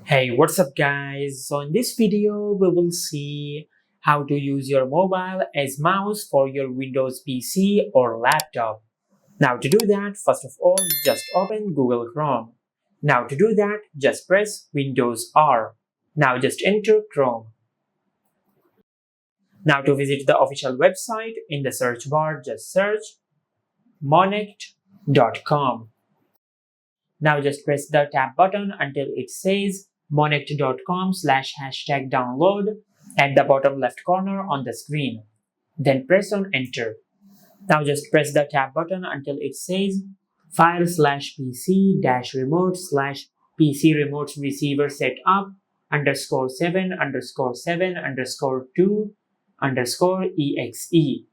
Hey, what's up guys? So in this video, we will see how to use your mobile as mouse for your Windows PC or laptop. Now to do that, first of all, just open Google Chrome. Now to do that, just press Windows R. Now just enter Chrome. Now to visit the official website, in the search bar, just search monect.com. Now just press the tab button until it says monect.com/#download at the bottom left corner on the screen. Then press on enter. Now just press the tab button until it says file/pc-remote/pc remote receiver setup _7_7_2_exe.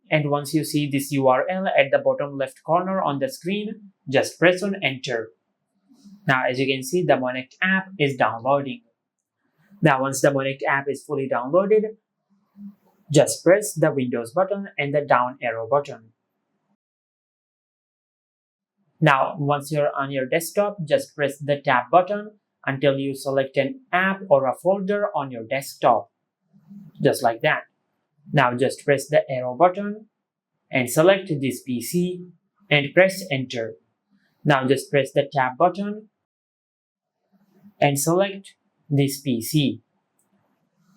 And once you see this URL at the bottom left corner on the screen, just press on enter. Now as you can see, the Monect app is downloading. Now once the Monect app is fully downloaded, just press the Windows button and the down arrow button. Now once you're on your desktop, just press the tab button until you select an app or a folder on your desktop. Just like that. Now just press the arrow button and select this PC and press enter. Now just press the tab button and select this PC.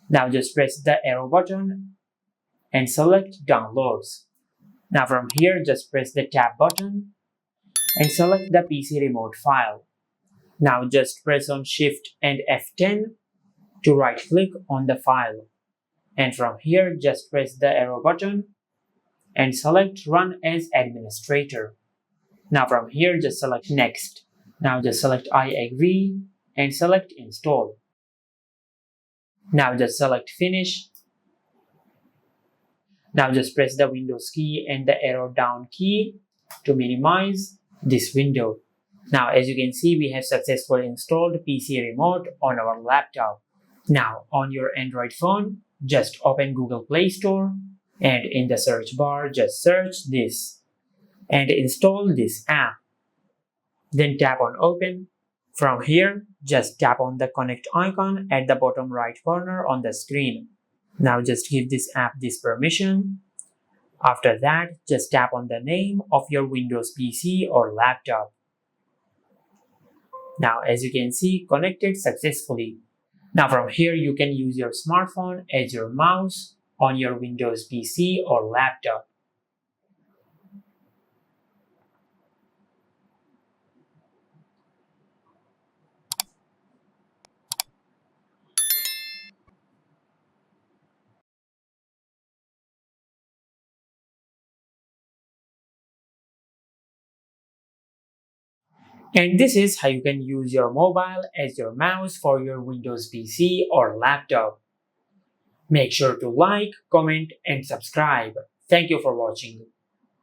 Now just press the arrow button and select downloads. Now from here, just press the tab button and select the PC remote file. Now just press on Shift and F10 to right click on the file. And from here, just press the arrow button and select Run as Administrator. Now from here, just select Next. Now just select I agree and select Install. Now just select Finish. Now just press the Windows key and the arrow down key to minimize this window. Now as you can see, we have successfully installed PC Remote on our laptop. Now on your Android phone, just open Google Play Store and in the search bar, just search this and install this app. Then tap on Open. From here, just tap on the connect icon at the bottom right corner on the screen. Now just give this app this permission. After that, just tap on the name of your Windows PC or laptop. Now as you can see, connected successfully. Now from here, you can use your smartphone as your mouse on your Windows PC or laptop. And this is how you can use your mobile as your mouse for your Windows PC or laptop. Make sure to like, comment, and subscribe. Thank you for watching.